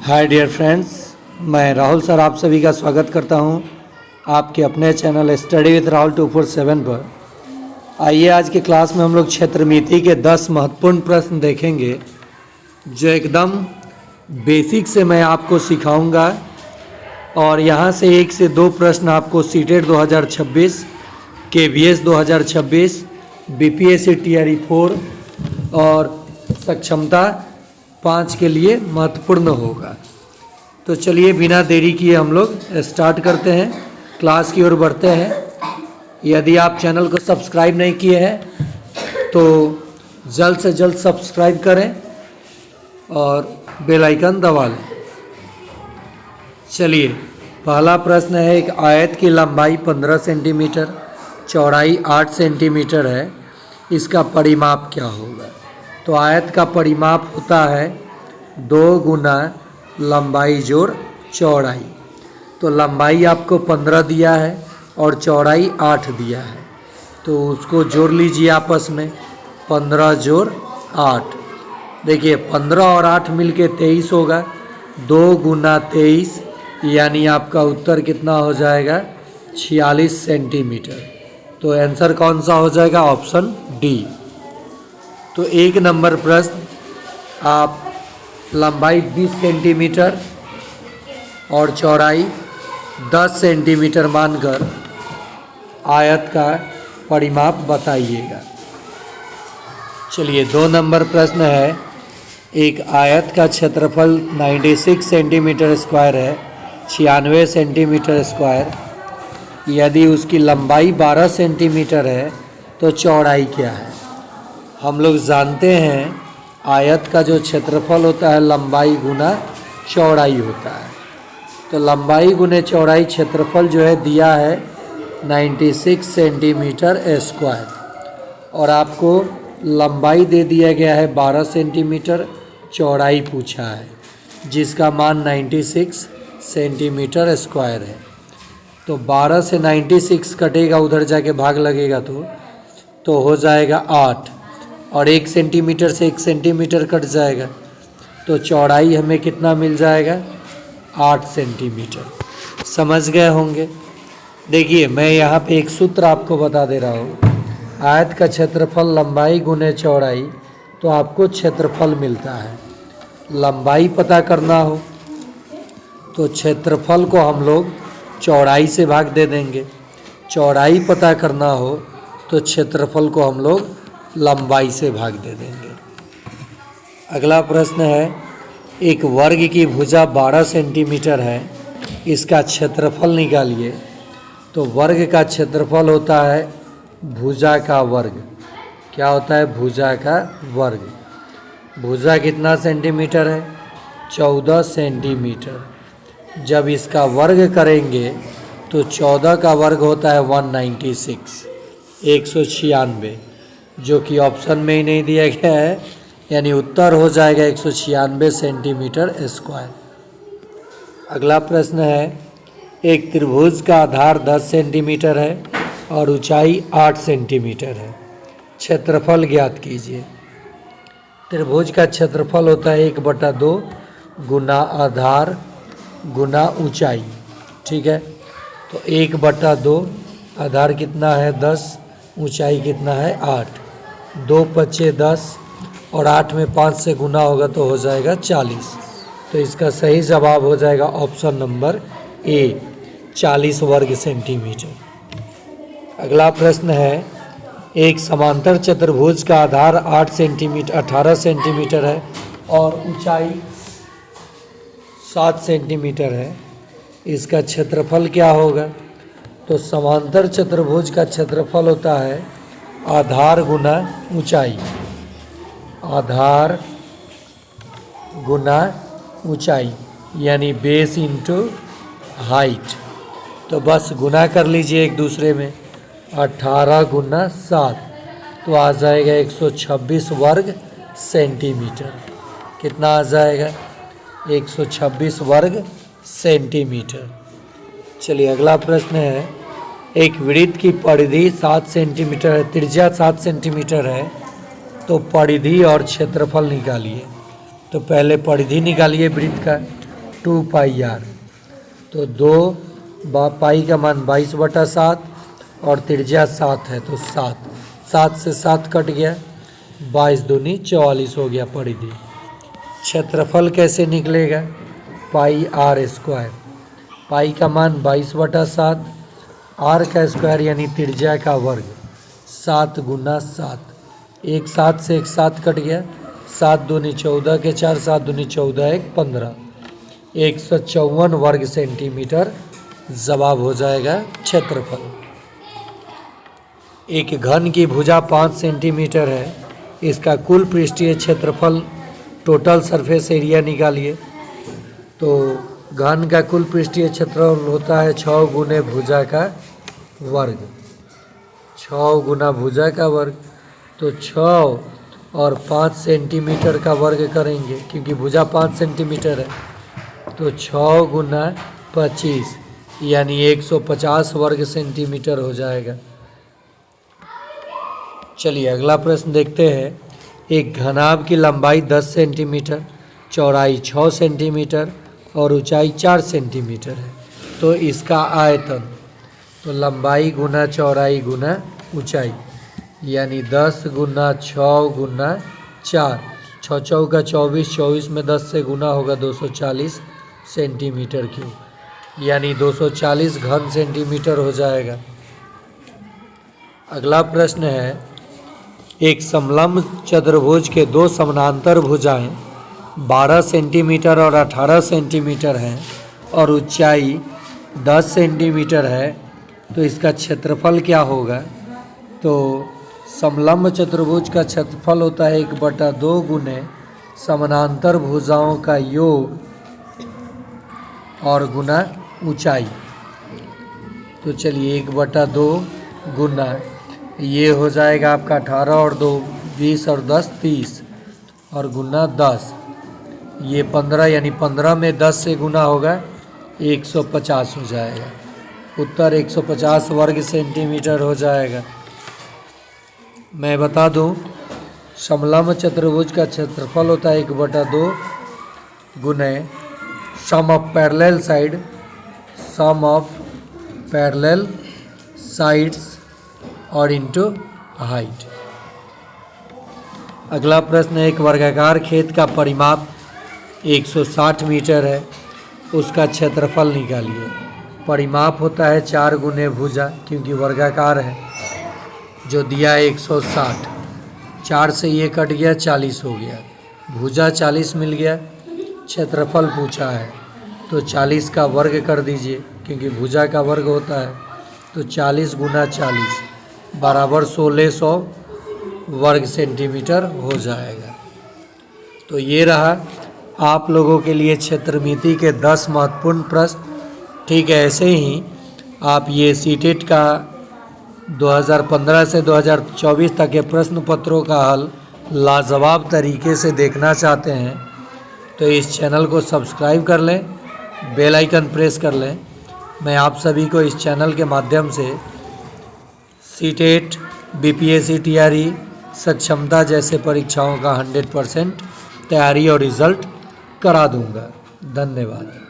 Hi dear friends, मैं Rahul sir आप सभी का स्वागत करता हूं आपके अपने चैनल स्टडी विद राहुल 247 पर। आइए आज की क्लास में हम लोग क्षेत्रमिति के 10 महत्वपूर्ण प्रश्न देखेंगे जो एकदम बेसिक से मैं आपको सिखाऊंगा और यहां से 1 से 2 प्रश्न आपको सीटेट 2026, KVS 2026, BPSC TRE 4 और सक्षमता 5 के लिए महत्वपूर्ण होगा। तो चलिए बिना देरी किए हम लोग स्टार्ट करते हैं, क्लास की ओर बढ़ते हैं। यदि आप चैनल को सब्सक्राइब नहीं किए हैं तो जल्द से जल्द सब्सक्राइब करें और बेल आइकन दबा लें। चलिए पहला प्रश्न है, एक आयत की लंबाई 15 सेंटीमीटर, चौड़ाई 8 सेंटीमीटर है, इसका परिमाप क्या होगा? तो आयत का परिमाप होता है 2 गुना लंबाई जोड़ चौड़ाई। तो लंबाई आपको 15 दिया है और चौड़ाई 8 दिया है, तो उसको जोड़ लीजिए आपस में, 15 जोड़ 8। देखिए 15 और 8 मिलके 23 होगा, 2 गुना 23 यानी आपका उत्तर कितना हो जाएगा? 46 सेंटीमीटर। तो आंसर कौन सा हो जाएगा? Option D. तो 1 नंबर प्रश्न, आप लंबाई 20 सेंटीमीटर और चौड़ाई 10 सेंटीमीटर मानकर आयत का परिमाप बताइएगा। चलिए 2 नंबर प्रश्न है, एक आयत का क्षेत्रफल 96 सेंटीमीटर स्क्वायर है, 96 सेंटीमीटर स्क्वायर। यदि उसकी लंबाई 12 सेंटीमीटर है तो चौड़ाई क्या है? हम लोग जानते हैं आयत का जो क्षेत्रफल होता है लंबाई गुना चौड़ाई होता है। तो लंबाई गुने चौड़ाई क्षेत्रफल जो है दिया है 96 सेंटीमीटर स्क्वायर और आपको लंबाई दे दिया गया है 12 सेंटीमीटर, चौड़ाई पूछा है जिसका मान 96 सेंटीमीटर स्क्वायर है। तो 12 से 96 कटेगा, उधर जाके भाग लगेगा तो हो जाएगा 8 और 1 सेंटीमीटर से 1 सेंटीमीटर कट जाएगा, तो चौड़ाई हमें कितना मिल जाएगा? 8 सेंटीमीटर। समझ गए होंगे। देखिए मैं यहाँ पे एक सूत्र आपको बता दे रहा हूँ, आयत का क्षेत्रफल लंबाई गुने चौड़ाई, तो आपको क्षेत्रफल मिलता है। लंबाई पता करना हो तो क्षेत्रफल को हम लोग चौड़ाई से भाग दे देंगे, चौड़ाई पता करना हो तो क्षेत्रफल को हम लोग लंबाई से भाग दे देंगे। अगला प्रश्न है, एक वर्ग की भुजा 12 सेंटीमीटर है, इसका क्षेत्रफल निकालिए। तो वर्ग का क्षेत्रफल होता है भुजा का वर्ग। क्या होता है? भुजा का वर्ग। भुजा कितना सेंटीमीटर है? 14 सेंटीमीटर। जब इसका वर्ग करेंगे तो 14 का वर्ग होता है 196, 196, जो कि ऑप्शन में ही नहीं दिया गया है, यानी उत्तर हो जाएगा 196 सेंटीमीटर स्क्वायर। अगला प्रश्न है, एक त्रिभुज का आधार 10 सेंटीमीटर है और ऊंचाई 8 सेंटीमीटर है, क्षेत्रफल ज्ञात कीजिए। त्रिभुज का क्षेत्रफल होता है 1/2 गुना आधार गुना ऊंचाई। ठीक है, तो 1/2, आधार कितना है? 10, ऊंचाई कितना है? 8। 2 पचे 10 और 8 में 5 से गुना होगा तो हो जाएगा 40। तो इसका सही जवाब हो जाएगा ऑप्शन नंबर ए, 40 वर्ग सेंटीमीटर। अगला प्रश्न है, एक समांतर चतुर्भुज का आधार 18 सेंटीमीटर है और ऊंचाई 7 सेंटीमीटर है, इसका क्षेत्रफल क्या होगा? तो समांतर चतुर्भुज का क्षेत्रफल होता है आधार गुना ऊंचाई, आधार गुना ऊंचाई यानी बेस इंटू हाइट। तो बस गुना कर लीजिए एक दूसरे में, 18 गुना 7 तो आ जाएगा 126 वर्ग सेंटीमीटर। कितना आ जाएगा? 126 वर्ग सेंटीमीटर। चलिए अगला प्रश्न है, एक वृत्त की परिधि 7 सेंटीमीटर है, त्रिज्या 7 सेंटीमीटर है, तो परिधि और क्षेत्रफल निकालिए। तो पहले परिधि निकालिए वृत्त का, 2πr। तो 2 पाई का मान 22/7 और त्रिज्या 7 है तो 7, 7 से 7 कट गया, 22 दूनी 44 हो गया परिधि। क्षेत्रफल कैसे निकलेगा? पाई आर स्क्वायर, पाई का मान 22/7, आर का स्क्वायर यानी त्रिज्या का वर्ग, 7 गुना 7, एक 7 से एक 7 कट गया, 7 दूनी 14 के 4, 7 दूनी 14 एक 15, 154 वर्ग सेंटीमीटर जवाब हो जाएगा क्षेत्रफल। एक घन की भुजा 5 सेंटीमीटर है, इसका कुल पृष्ठीय क्षेत्रफल टोटल सरफेस एरिया निकालिए। तो घन का कुल पृष्ठीय क्षेत्रफल होता है 6 गुने भुजा का वर्ग, 6 गुना भुजा का वर्ग। तो 6 और 5 सेंटीमीटर का वर्ग करेंगे क्योंकि भुजा 5 सेंटीमीटर है, तो 6 गुना 25 यानी 150 वर्ग सेंटीमीटर हो जाएगा। चलिए अगला प्रश्न देखते हैं। एक घनाभ की लंबाई 10 सेंटीमीटर, चौड़ाई 6 सेंटीमीटर और ऊंचाई 4 सेंटीमीटर है, तो इसका आयतन, तो लंबाई गुना चौड़ाई गुना ऊंचाई यानी 10 गुना 6 गुना 4, 6 चौका 24, 24 में 10 से गुना होगा 240 सेंटीमीटर क्यूब, यानी 240 घन सेंटीमीटर हो जाएगा। अगला प्रश्न है। एक समलंब चतुर्भुज के दो समानांतर भुजाएं 12 सेंटीमीटर और 18 सेंटीमीटर हैं और ऊंचाई 10 सेंटीमीटर है, तो इसका क्षेत्रफल क्या होगा? तो समलंब चतुर्भुज का क्षेत्रफल होता है 1/2 गुने समानांतर भुजाओं का योग और गुना ऊंचाई। तो चलिए 1/2 गुना ये हो जाएगा आपका 18 और 2 20 और 10 30 और गुना 10, ये 15 यानी 15 में 10 से गुना होगा 150 हो जाएगा। उत्तर 150 वर्ग सेंटीमीटर हो जाएगा। मैं बता दूं, समलंब चतुर्भुज का क्षेत्रफल होता है 1/2 गुने sum of parallel side, sum of parallel sides और इनटू हाइट। अगला प्रश्न है। एक वर्गाकार खेत का परिमाप 160 मीटर है, उसका क्षेत्रफल निकालिए। परिमाप होता है 4 गुने भुजा, क्योंकि वर्गाकार है, जो दिया है 160, 4 से ये कट गया 40 हो गया, भुजा 40 मिल गया। क्षेत्रफल पूछा है तो 40 का वर्ग कर दीजिए, क्योंकि भुजा का वर्ग होता है, तो 40 गुना 40 बराबर 1600 वर्ग सेंटीमीटर हो जाएगा। तो ये रहा आप लोगों के लिए क्षेत्रमिति के 10 महत्वपूर्ण प्रश्न। ठीक है, ऐसे ही आप ये सीटेट का 2015 से 2024 तक के प्रश्न पत्रों का हल लाजवाब तरीके से देखना चाहते हैं तो इस चैनल को सब्सक्राइब कर लें, बेल आइकन प्रेस कर लें। मैं आप सभी को इस चैनल के माध्यम से सीटेट, बीपीएससी, टीआरई, सक्षमता जैसे परीक्षाओं का 100% तैयारी और रिज़ल्ट करा दूंगा। धन्यवाद।